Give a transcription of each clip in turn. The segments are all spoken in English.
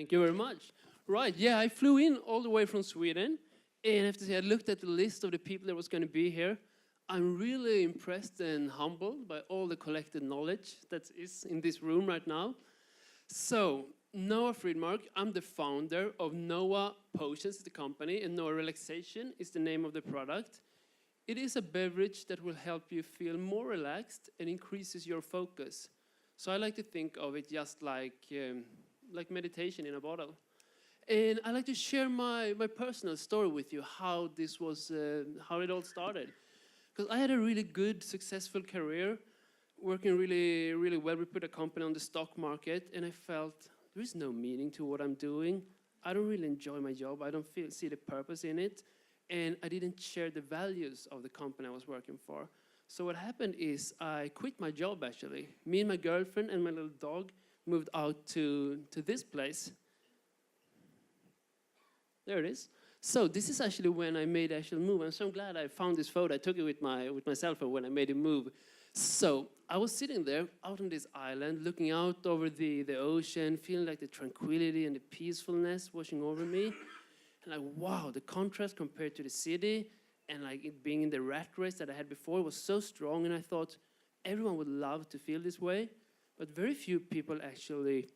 Thank you very much. Right, yeah, I flew in all the way from Sweden. And I have to say, I looked at the list of the people that was going to be here. I'm really impressed and humbled by all the collected knowledge that is in this room right now. So, Noah Friedmark, I'm the founder of NOA Potions, the company, and NOA Relaxation is the name of the product. It is a beverage that will help you feel more relaxed and increases your focus. So I like to think of it just like meditation in a bottle. And I like to share my personal story with you, how this was, how it all started. Because I had a really good, successful career, working really, really well. We put a company on the stock market, and I felt there is no meaning to what I'm doing. I don't really enjoy my job. I don't see the purpose in it. And I didn't share the values of the company I was working for. So what happened is I quit my job, actually. Me and my girlfriend and my little dog moved out to this place. There it is. So this is actually when I made the actual move. I'm so glad I found this photo. I took it with my cell phone when I made the move. So I was sitting there out on this island, looking out over the ocean, feeling like the tranquility and the peacefulness washing over me. And like, wow, the contrast compared to the city and like it being in the rat race that I had before was so strong. And I thought everyone would love to feel this way, but very few people actually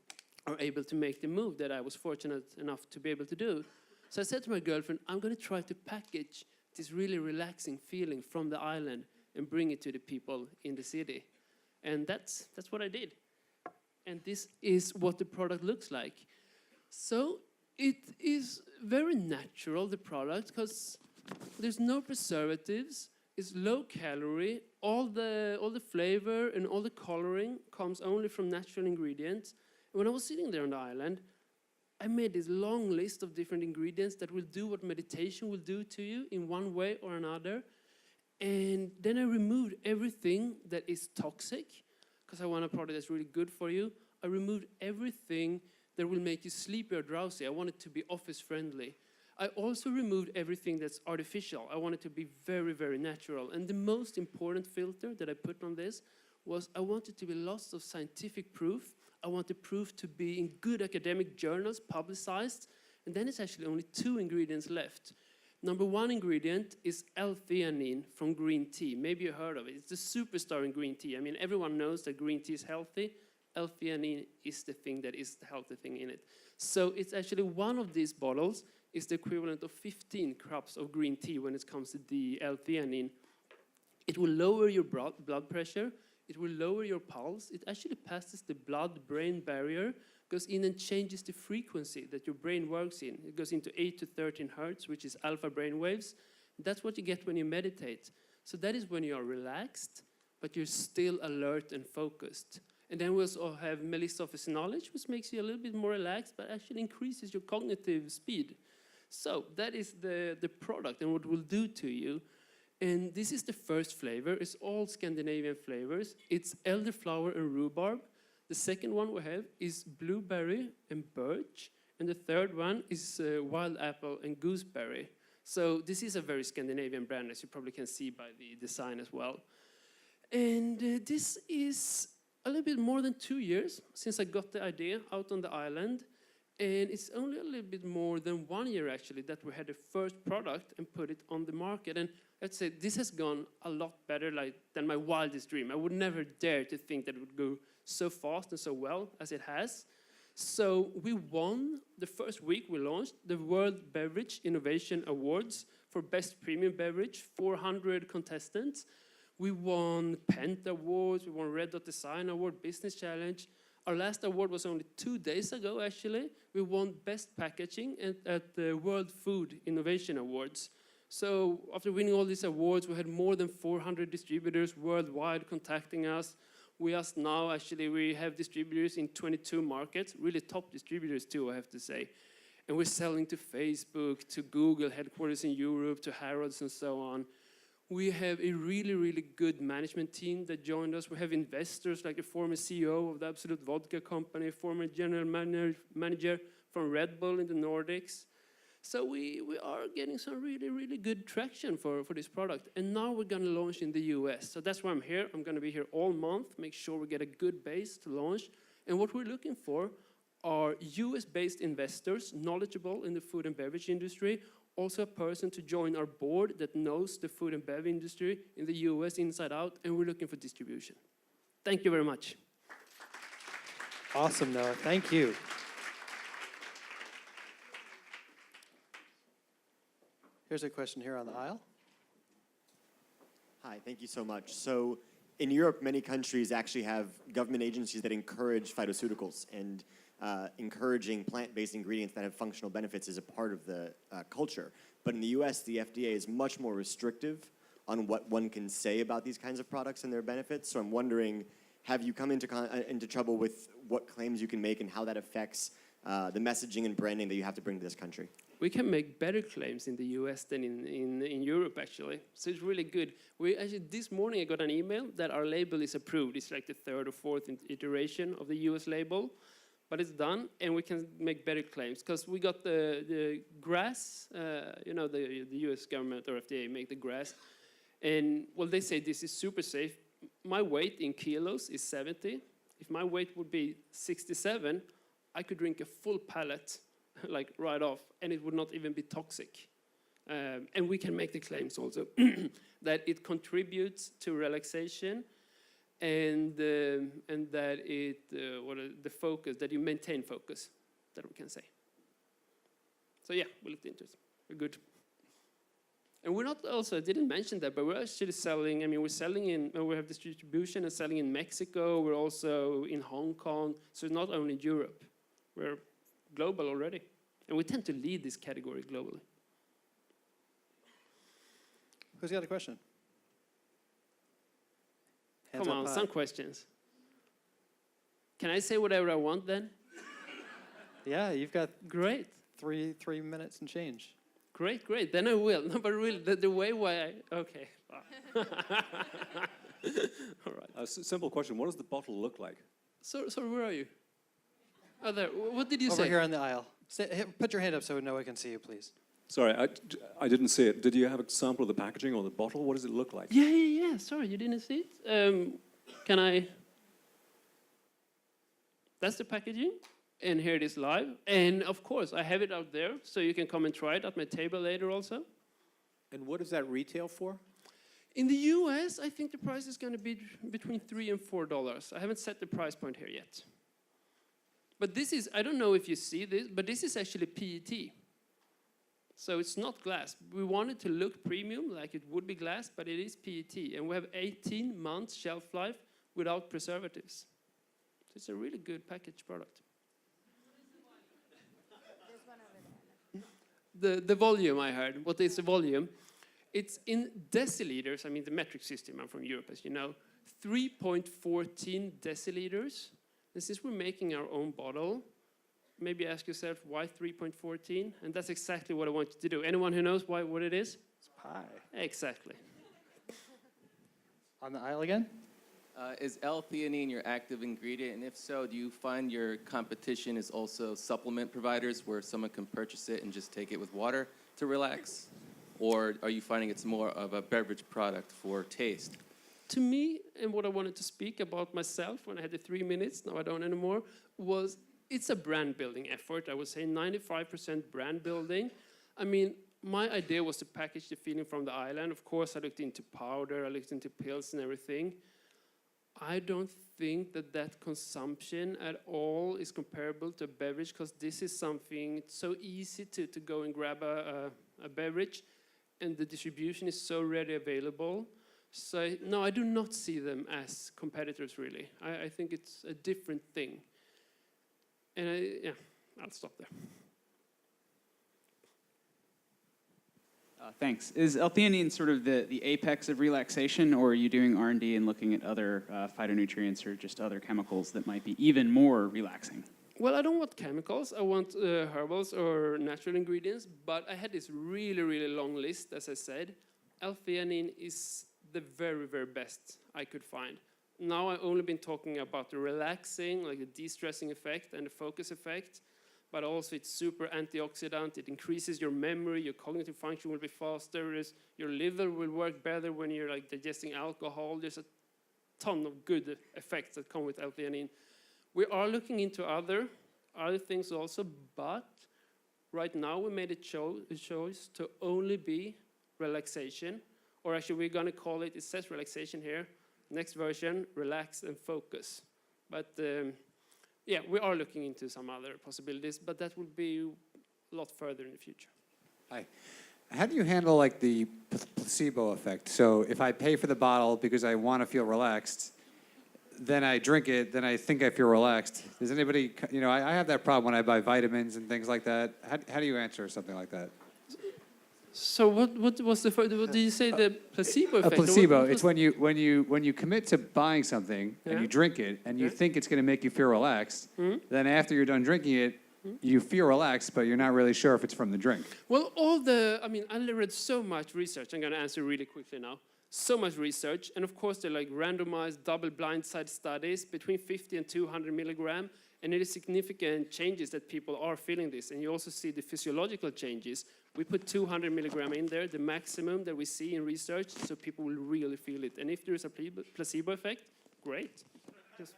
are able to make the move that I was fortunate enough to be able to do. So I said to my girlfriend, I'm going to try to package this really relaxing feeling from the island and bring it to the people in the city. And that's what I did. And this is what the product looks like. So it is very natural, the product, because there's no preservatives. It's low calorie. All the flavor and all the coloring comes only from natural ingredients. And when I was sitting there on the island, I made this long list of different ingredients that will do what meditation will do to you in one way or another. And then I removed everything that is toxic, because I want a product that's really good for you. I removed everything that will make you sleepy or drowsy. I want it to be office friendly. I also removed everything that's artificial. I want it to be very, very natural. And the most important filter that I put on this was I want it to be lots of scientific proof. I want the proof to be in good academic journals, publicized. And then it's actually only 2 ingredients left. Number 1 ingredient is L-theanine from green tea. Maybe you heard of it. It's the superstar in green tea. I mean, everyone knows that green tea is healthy. L-theanine is the thing that is the healthy thing in it. So it's actually one of these bottles is the equivalent of 15 cups of green tea when it comes to the L-theanine. It will lower your blood pressure. It will lower your pulse. It actually passes the blood-brain barrier, goes in and changes the frequency that your brain works in. It goes into 8 to 13 hertz, which is alpha brain waves. That's what you get when you meditate. So that is when you are relaxed, but you're still alert and focused. And then we also have melisophysinolage, which makes you a little bit more relaxed, but actually increases your cognitive speed. So that is the product and what it will do to you. And this is the first flavor. It's all Scandinavian flavors. It's elderflower and rhubarb. The second one we have is blueberry and birch. And the third one is wild apple and gooseberry. So this is a very Scandinavian brand, as you probably can see by the design as well. And this is a little bit more than 2 years since I got the idea out on the island. And it's only a little bit more than 1 year, actually, that we had the first product and put it on the market. And let's say this has gone a lot better than my wildest dream. I would never dare to think that it would go so fast and so well as it has. So we won, the first week we launched, the World Beverage Innovation Awards for Best Premium Beverage, 400 contestants. We won Pent Awards, we won Red Dot Design Award, Business Challenge. Our last award was only 2 days ago, actually. We won Best Packaging at the World Food Innovation Awards. So after winning all these awards, we had more than 400 distributors worldwide contacting us. We have distributors in 22 markets, really top distributors too, I have to say. And we're selling to Facebook, to Google headquarters in Europe, to Harrods and so on. We have a really, really good management team that joined us. We have investors like the former CEO of the Absolute Vodka Company, former general manager from Red Bull in the Nordics. So we are getting some really, really good traction for this product. And now we're going to launch in the US. So that's why I'm here. I'm going to be here all month, make sure we get a good base to launch. And what we're looking for are US-based investors, knowledgeable in the food and beverage industry, also a person to join our board that knows the food and beverage industry in the US inside out, and we're looking for distribution. Thank you very much. Awesome, Noah. Thank you. Here's a question here on the aisle. Hi, thank you so much. So in Europe, many countries actually have government agencies that encourage phytoceuticals, and encouraging plant-based ingredients that have functional benefits is a part of the culture. But in the US, the FDA is much more restrictive on what one can say about these kinds of products and their benefits. So I'm wondering, have you come into trouble with what claims you can make and how that affects the messaging and branding that you have to bring to this country? We can make better claims in the US than in Europe, actually. So it's really good. This morning I got an email that our label is approved. It's like the third or fourth iteration of the US label, but it's done, and we can make better claims. Because we got the grass, the US government or FDA make the grass, and well, they say this is super safe. My weight in kilos is 70. If my weight would be 67, I could drink a full pallet like right off, and it would not even be toxic. And we can make the claims also that it contributes to relaxation, and that the focus, that you maintain focus, that we can say. So yeah, we looked into it. We're good. And we're not also, I didn't mention that, but we're actually selling, we're selling we have distribution and selling in Mexico. We're also in Hong Kong. So not only Europe, we're global already. And we tend to lead this category globally. Who's got a question? Hands Come on, some questions. Can I say whatever I want then? Yeah, you've got Great. three minutes and change. Great. Then I will. No, but really, the way why okay. All right. A simple question. What does the bottle look like? So where are you? Oh, there. What did you Over say? here on the aisle. Put your hand up so Noah can see you, please. Sorry, I didn't see it. Did you have a sample of the packaging or the bottle? What does it look like? Yeah. Sorry, you didn't see it? Can I? That's the packaging. And here it is live. And of course, I have it out there, so you can come and try it at my table later also. And what does that retail for? In the US, I think the price is going to be between $3 and $4. I haven't set the price point here yet. But this is, I don't know if you see this, but this is actually PET. So it's not glass. We want it to look premium, like it would be glass, but it is PET. And we have 18 months shelf life without preservatives. So it's a really good packaged product. The volume I heard, what is the volume? It's in deciliters, the metric system, I'm from Europe, as you know, 3.14 deciliters. And since we're making our own bottle, maybe ask yourself, why 3.14? And that's exactly what I want you to do. Anyone who knows what it is? It's pie. Exactly. On the aisle again? Is L-theanine your active ingredient? And if so, do you find your competition is also supplement providers where someone can purchase it and just take it with water to relax? Or are you finding it's more of a beverage product for taste? To me, and what I wanted to speak about myself when I had the 3 minutes, now I don't anymore, was it's a brand building effort. I would say 95% brand building. My idea was to package the feeling from the island. Of course, I looked into powder, I looked into pills and everything. I don't think that consumption at all is comparable to a beverage, because this is something, it's so easy to go and grab a beverage, and the distribution is so readily available. So no, I do not see them as competitors, really. I think it's a different thing. And I'll stop there. Thanks. Is L-theanine sort of the apex of relaxation, or are you doing R&D and looking at other phytonutrients or just other chemicals that might be even more relaxing? Well, I don't want chemicals. I want herbals or natural ingredients. But I had this really, really long list, as I said. L-theanine is the very, very best I could find. Now I've only been talking about the relaxing, like the de-stressing effect and the focus effect. But also it's super antioxidant. It increases your memory, your cognitive function will be faster. Your liver will work better when you're digesting alcohol. There's a ton of good effects that come with L-theanine. We are looking into other other things also, but right now we made a choice to only be relaxation, or actually we're going to call it says relaxation here, next version, relax and focus. But yeah, we are looking into some other possibilities, but that will be a lot further in the future. Hi. How do you handle like the placebo effect? So if I pay for the bottle because I want to feel relaxed, then I drink it, then I think I feel relaxed. Does anybody, I have that problem when I buy vitamins and things like that. How do you answer something like that? So what was the first, what did you say, the placebo effect? A placebo. It's when you commit to buying something and Yeah. you drink it and you Yeah. think it's going to make you feel relaxed. Then after you're done drinking it, you feel relaxed, but you're not really sure if it's from the drink. Well, I read so much research. I'm going to answer really quickly now. So much research, and of course they're like randomized, double-blind side studies between 50 and 200 milligram, and it is significant changes that people are feeling this, and you also see the physiological changes. We put 200 milligram in there, the maximum that we see in research, so people will really feel it. And if there is a placebo effect, great. Just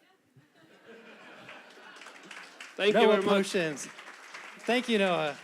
Thank you NOA very much. Potions. Thank you, Noah.